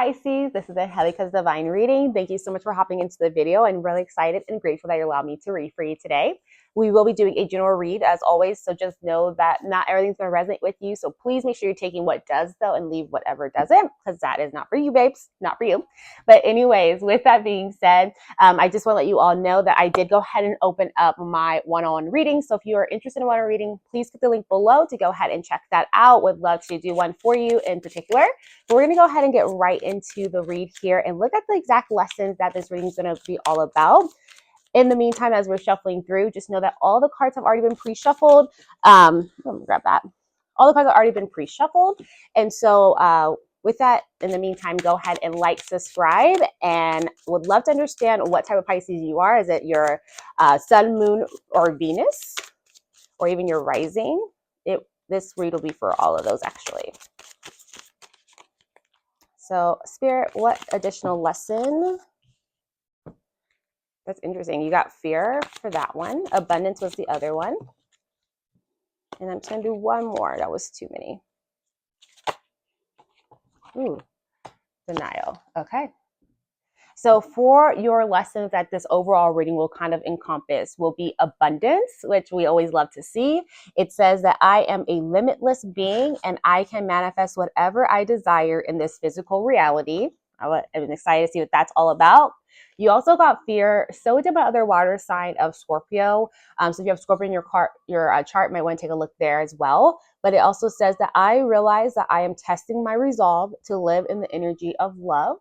Pisces, this is Angelica's Divine Reading. Thank you so much for hopping into the video. I'm really excited and grateful that you allowed me to read for you today. We will be doing a general read as always, so just know that not everything's going to resonate with you. So please make sure you're taking what does though and leave whatever doesn't, because that is not for you, babes, not for you. But anyways, with that being said, I just want to let you all know that I did go ahead and open up my one-on-one reading. So if you are interested in one-on-one reading, please click the link below to go ahead and check that out. Would love to do one for you in particular. But we're going to go ahead and get right into the read here and look at the exact lessons that this reading is going to be all about. In the meantime, as we're shuffling through, just know that all the cards have already been pre-shuffled. Let me grab that. All the cards have already been pre-shuffled. And so with that, in the meantime, go ahead and like, subscribe, and would love to understand what type of Pisces you are. Is it your sun, moon, or Venus, or even your rising? This read will be for all of those, actually. So, Spirit, what additional lesson? That's interesting. You got fear for that one. Abundance was the other one. And I'm just going to do one more. That was too many. Ooh, denial. Okay. So for your lessons that this overall reading will kind of encompass will be abundance, which we always love to see. It says that I am a limitless being and I can manifest whatever I desire in this physical reality. I'm excited to see what that's all about. You also got fear. So did my other water sign of Scorpio. So if you have Scorpio in your chart, you might want to take a look there as well. But it also says that I realize that I am testing my resolve to live in the energy of love.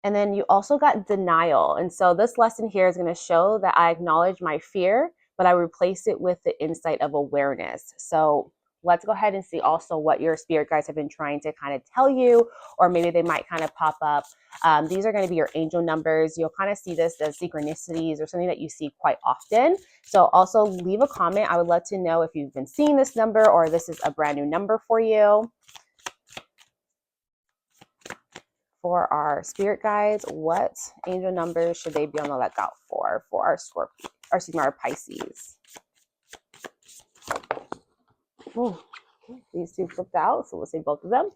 And then you also got denial. And so this lesson here is going to show that I acknowledge my fear, but I replace it with the insight of awareness. So let's go ahead and see also what your spirit guides have been trying to kind of tell you, or maybe they might kind of pop up. These are going to be your angel numbers. You'll kind of see this as synchronicities or something that you see quite often. So also leave a comment. I would love to know if you've been seeing this number or this is a brand new number for you. For our spirit guides, what angel numbers should they be on the lookout for our Scorpio, or excuse me, our Pisces? Ooh, these two flipped out, so we'll say both of them.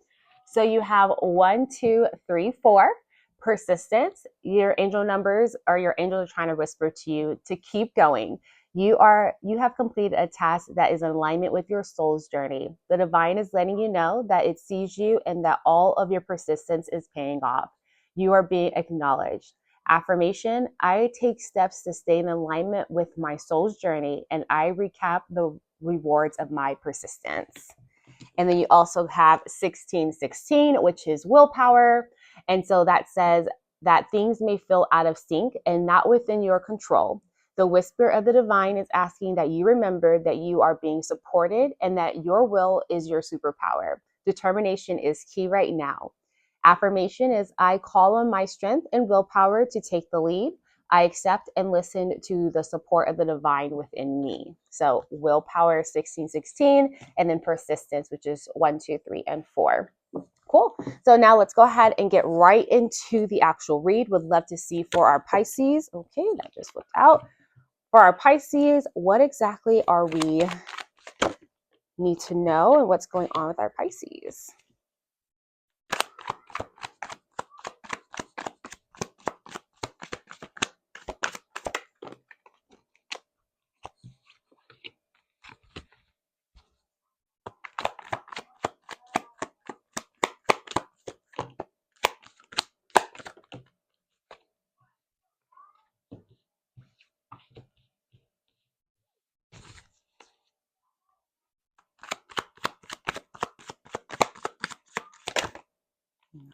So you have 1, 2, 3, 4. Persistence. Your angel numbers, or your angels are trying to whisper to you to keep going. You have completed a task that is in alignment with your soul's journey. The divine is letting you know that it sees you and that all of your persistence is paying off. You are being acknowledged. Affirmation, I take steps to stay in alignment with my soul's journey, and I recap the rewards of my persistence. And then you also have 1616, which is willpower. And so that says that things may feel out of sync and not within your control. The whisper of the divine is asking that you remember that you are being supported and that your will is your superpower. Determination is key right now. Affirmation is I call on my strength and willpower to take the lead. I accept and listen to the support of the divine within me. So willpower 1616, and then persistence, which is 1, 2, 3, and 4. Cool. So now let's go ahead and get right into the actual read. Would love to see for our Pisces. Okay, that just flipped out. For our Pisces, what exactly are we need to know and what's going on with our Pisces?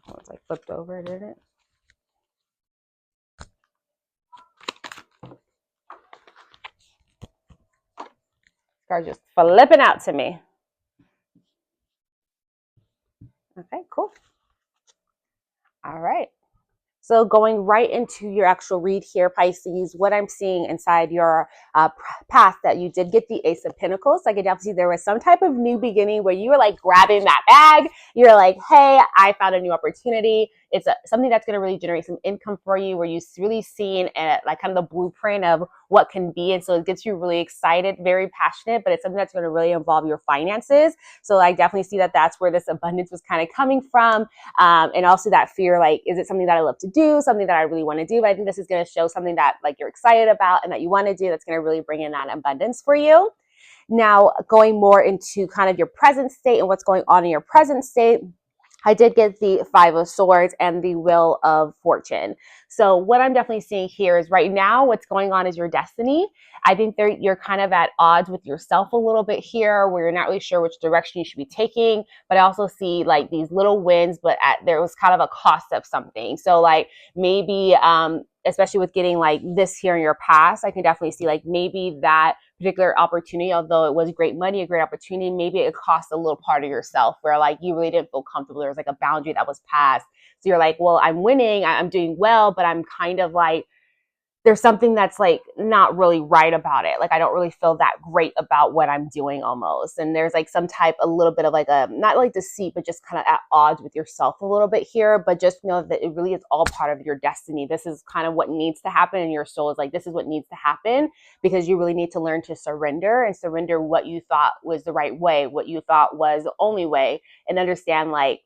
Oh, it's like flipped over, did it? Card's just flipping out to me. Okay, cool. All right. So going right into your actual read here, Pisces, what I'm seeing inside your path that you did get the Ace of Pentacles. I could definitely see there was some type of new beginning where you were like grabbing that bag. You're like, hey, I found a new opportunity. it's something that's going to really generate some income for you, where you've really seen like kind of the blueprint of what can be. And so it gets you really excited, very passionate, but it's something that's going to really involve your finances. So I definitely see that that's where this abundance was kind of coming from. And also that fear, like, is it something that I love to do, something that I really want to do? But I think this is going to show something that like you're excited about and that you want to do, that's going to really bring in that abundance for you. Now, going more into kind of your present state and what's going on in your present state, I did get the Five of Swords and the Wheel of Fortune. So what I'm definitely seeing here is right now what's going on is your destiny. I think you're kind of at odds with yourself a little bit here, where you're not really sure which direction you should be taking. But I also see like these little wins, but there was kind of a cost of something. So like maybe, especially with getting like this here in your past, I can definitely see like maybe that particular opportunity, although it was great money, a great opportunity, maybe it cost a little part of yourself where like you really didn't feel comfortable. There was like a boundary that was passed. So you're like, well, I'm winning, I'm doing well, but I'm kind of like, there's something that's like not really right about it. Like I don't really feel that great about what I'm doing almost. And there's like some type, a little bit of like a, not like deceit, but just kind of at odds with yourself a little bit here. But just know that it really is all part of your destiny. This is kind of what needs to happen. And your soul is like, this is what needs to happen, because you really need to learn to surrender and surrender what you thought was the right way, what you thought was the only way, and understand like,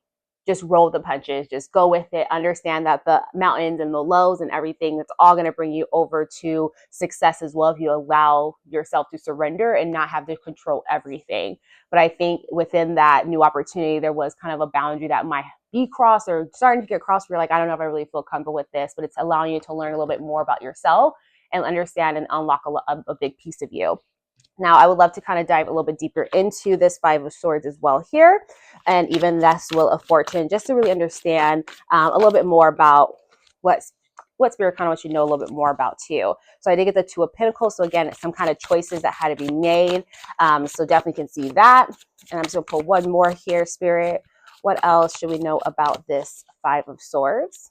just roll the punches, just go with it. Understand that the mountains and the lows and everything, it's all going to bring you over to success as well, if you allow yourself to surrender and not have to control everything. But I think within that new opportunity, there was kind of a boundary that might be crossed or starting to get crossed. Where you're like, I don't know if I really feel comfortable with this, but it's allowing you to learn a little bit more about yourself and understand and unlock a big piece of you. Now, I would love to kind of dive a little bit deeper into this Five of Swords as well here, and even this Wheel of Fortune, just to really understand a little bit more about what Spirit kind of wants you to know a little bit more about too. So I did get the Two of Pentacles. So again, it's some kind of choices that had to be made. So definitely can see that. And I'm just going to pull one more here, Spirit. What else should we know about this Five of Swords?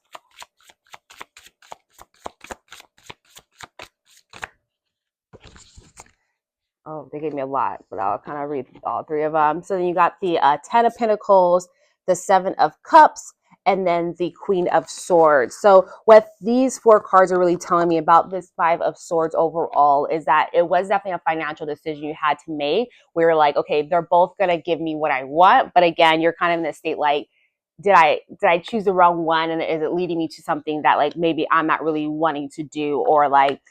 Oh, they gave me a lot, but I'll kind of read all three of them. So then you got the Ten of Pentacles, the Seven of Cups, and then the Queen of Swords. So what these four cards are really telling me about this Five of Swords overall is that it was definitely a financial decision you had to make. We were like, okay, they're both going to give me what I want. But again, you're kind of in this state like, did I choose the wrong one? And is it leading me to something that like maybe I'm not really wanting to do, or like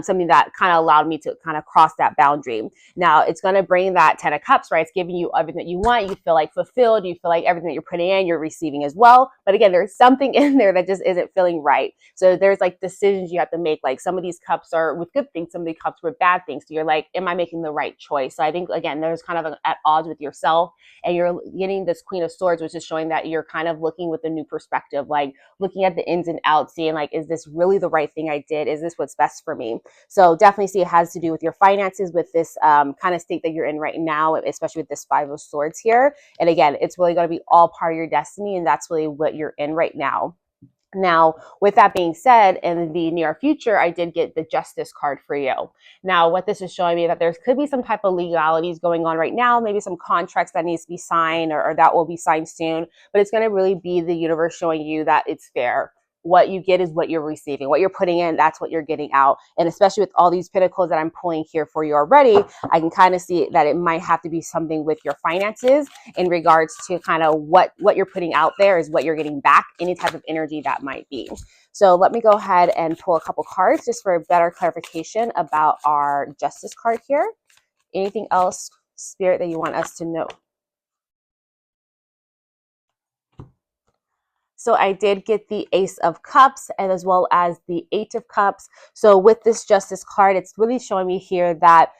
something that kind of allowed me to kind of cross that boundary. Now it's going to bring that Ten of Cups, right? It's giving you everything that you want. You feel like fulfilled. You feel like everything that you're putting in, you're receiving as well. But again, there's something in there that just isn't feeling right. So there's like decisions you have to make. Like some of these cups are with good things, some of these cups with bad things. So you're like, am I making the right choice? So I think, again, there's kind of at odds with yourself, and you're getting this Queen of Swords, which is showing that you're kind of looking with a new perspective, like looking at the ins and outs, seeing like, is this really the right thing I did? Is this what's best for me? So definitely see it has to do with your finances, with this kind of state that you're in right now, especially with this Five of Swords here. And again, it's really going to be all part of your destiny, and that's really what you're in right now. Now, with that being said, in the near future, I did get the Justice card for you. Now, what this is showing me that there could be some type of legalities going on right now, maybe some contracts that needs to be signed or that will be signed soon, but it's going to really be the universe showing you that it's fair. What you get is what you're receiving. What you're putting in, that's what you're getting out. And especially with all these pentacles that I'm pulling here for you already, I can kind of see that it might have to be something with your finances in regards to kind of what you're putting out there is what you're getting back, any type of energy that might be. So let me go ahead and pull a couple cards just for a better clarification about our Justice card here. Anything else, Spirit, that you want us to know? So I did get the Ace of Cups and as well as the Eight of Cups. So with this Justice card, it's really showing me here that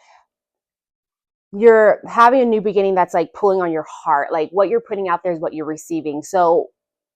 you're having a new beginning that's like pulling on your heart. Like what you're putting out there is what you're receiving. So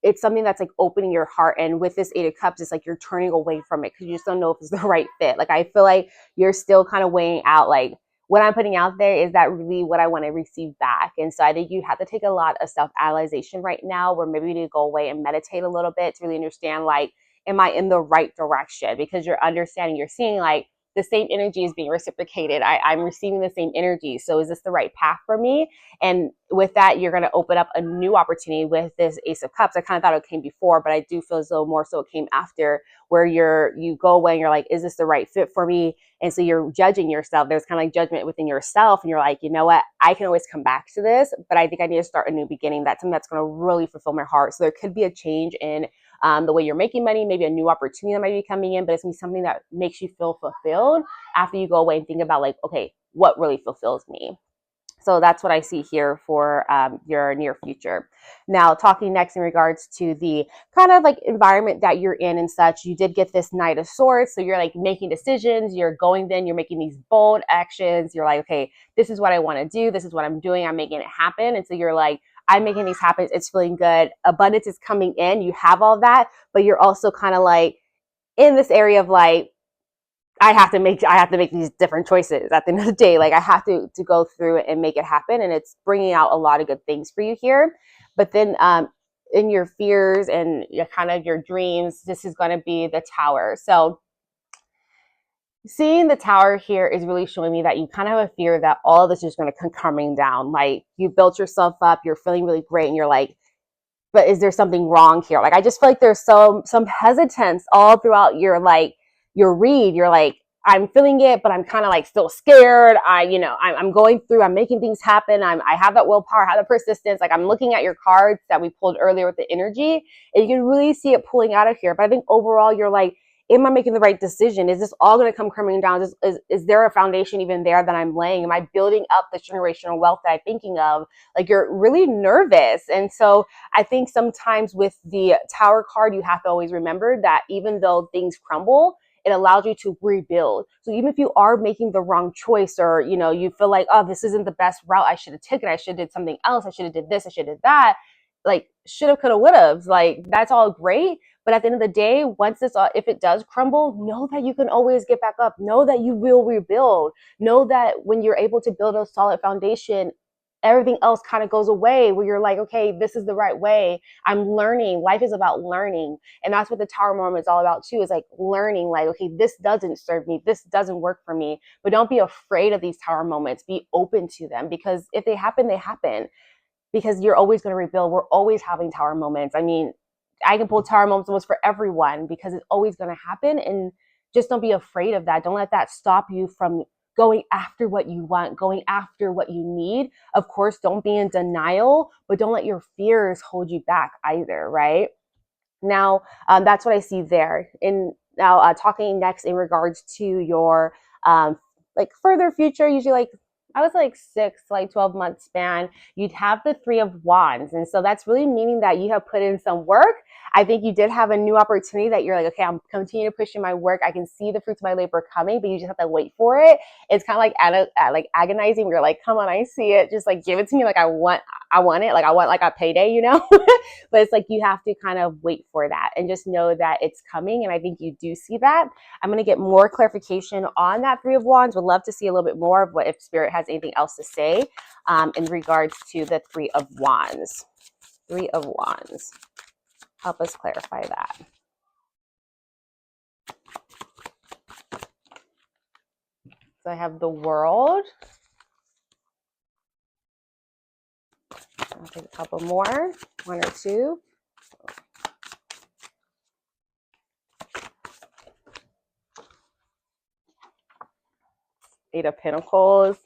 it's something that's like opening your heart. And with this Eight of Cups, it's like you're turning away from it because you just don't know if it's the right fit. Like I feel like you're still kind of weighing out like, what I'm putting out there, is that really what I want to receive back? And so I think you have to take a lot of self-analyzation right now, where maybe you need to go away and meditate a little bit to really understand, like, am I in the right direction? Because you're understanding, you're seeing like the same energy is being reciprocated. I'm receiving the same energy. So is this the right path for me? And with that, you're going to open up a new opportunity with this Ace of Cups. I kind of thought it came before, but I do feel as though more so it came after, where you go away and you're like, is this the right fit for me? And so you're judging yourself. There's kind of like judgment within yourself. And you're like, you know what? I can always come back to this, but I think I need to start a new beginning. That's something that's going to really fulfill my heart. So there could be a change in the way you're making money, maybe a new opportunity that might be coming in, but it's going to be something that makes you feel fulfilled after you go away and think about like, okay, what really fulfills me? So that's what I see here for your near future. Now, talking next in regards to the kind of like environment that you're in and such, you did get this Knight of Swords. So you're like making decisions, you're going then, you're making these bold actions. You're like, okay, this is what I want to do. This is what I'm doing. I'm making it happen. And so you're like, I'm making these happen. It's feeling good. Abundance is coming in. You have all that, but you're also kind of like in this area of like, I have to make these different choices at the end of the day. Like I have to go through it and make it happen. And it's bringing out a lot of good things for you here. But then in your fears and kind of your dreams, this is going to be the Tower. So seeing the Tower here is really showing me that you kind of have a fear that all of this is going to come coming down. Like you built yourself up, you're feeling really great, and you're like, but is there something wrong here? Like I just feel like there's some hesitance all throughout your read. You're like, I'm feeling it, but I'm kind of like still scared. I'm going through, I'm making things happen. I have that willpower, I have the persistence. Like I'm looking at your cards that we pulled earlier with the energy, and you can really see it pulling out of here. But I think overall, you're like, am I making the right decision? Is this all going to come coming down? Is there a foundation even there that I'm laying? Am I building up the generational wealth that I'm thinking of? Like you're really nervous. And so I think sometimes with the Tower card, you have to always remember that even though things crumble, it allows you to rebuild. So even if you are making the wrong choice, or you feel like, oh, this isn't the best route, I should have taken, I should have did something else, I should have did this, I should have did that, like shoulda, coulda, woulda, like that's all great. But at the end of the day, once if it does crumble, know that you can always get back up. Know that you will rebuild. Know that when you're able to build a solid foundation, everything else kind of goes away, where you're like, okay, this is the right way. I'm learning. Life is about learning. And that's what the Tower moment is all about too, is like learning, like, okay, this doesn't serve me. This doesn't work for me. But don't be afraid of these Tower moments. Be open to them, because if they happen, they happen. Because you're always going to rebuild. We're always having Tower moments. I mean, I can pull Tower moments almost for everyone, because it's always going to happen. And just don't be afraid of that. Don't let that stop you from going after what you want, going after what you need. Of course, don't be in denial, but don't let your fears hold you back either, right? Now, that's what I see there. And now talking next in regards to your like further future, usually like I was like 12-month span, you'd have the Three of Wands. And so that's really meaning that you have put in some work. I think you did have a new opportunity that you're like, okay, I'm continuing to push in my work. I can see the fruits of my labor coming, but you just have to wait for it. It's kind of like agonizing. You're like, come on, I see it. Just like give it to me. Like I want it. Like I want like a payday, but it's like you have to kind of wait for that and just know that it's coming. And I think you do see that. I'm going to get more clarification on that Three of Wands. Would love to see a little bit more of what, if Spirit has anything else to say in regards to the Three of Wands. Three of Wands. Help us clarify that. So I have the World. I'll take a couple more, one or two. Eight of Pentacles.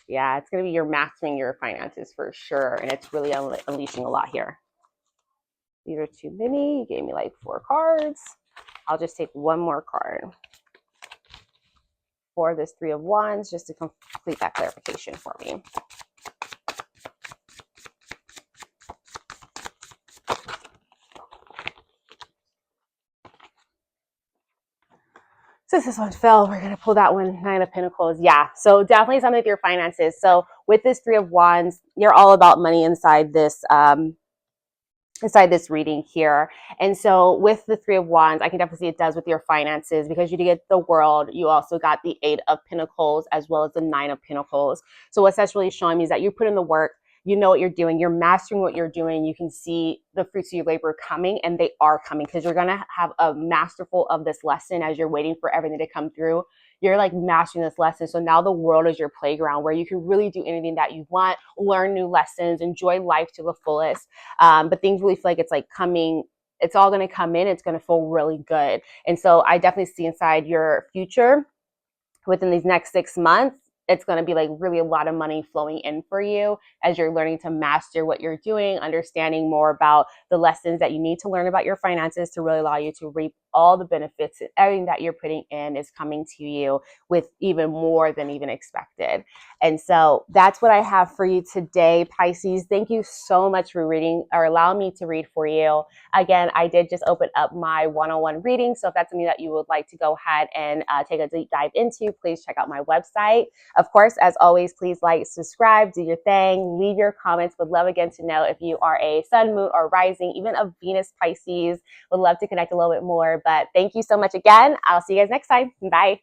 Yeah, it's going to be you're mastering your finances for sure. And it's really unleashing a lot here. These are too many. You gave me like 4 cards. I'll just take one more card for this Three of Wands, just to complete that clarification for me. Since this one fell, we're going to pull that one, Nine of Pentacles. Yeah, so definitely something with your finances. So with this Three of Wands, you're all about money inside this reading here. And so with the Three of Wands, I can definitely see it does with your finances, because you get the World. You also got the Eight of Pentacles as well as the Nine of Pentacles. So what that's really showing me is that you put in the work. You know what you're doing. You're mastering what you're doing. You can see the fruits of your labor coming, and they are coming, because you're going to have a masterful of this lesson as you're waiting for everything to come through. you're like mastering this lesson. So now the world is your playground where you can really do anything that you want, learn new lessons, enjoy life to the fullest. But things really feel like it's like coming, it's all going to come in. It's going to feel really good. And so I definitely see inside your future within these next 6 months, it's going to be like really a lot of money flowing in for you as you're learning to master what you're doing, understanding more about the lessons that you need to learn about your finances to really allow you to reap all the benefits, and everything that you're putting in is coming to you with even more than even expected. And so that's what I have for you today, Pisces. Thank you so much for reading or allowing me to read for you. Again, I did just open up my one-on-one reading. So if that's something that you would like to go ahead and take a deep dive into, please check out my website. Of course, as always, please like, subscribe, do your thing, leave your comments. Would love again to know if you are a sun, moon, or rising, even a Venus Pisces. Would love to connect a little bit more. But thank you so much again. I'll see you guys next time. Bye.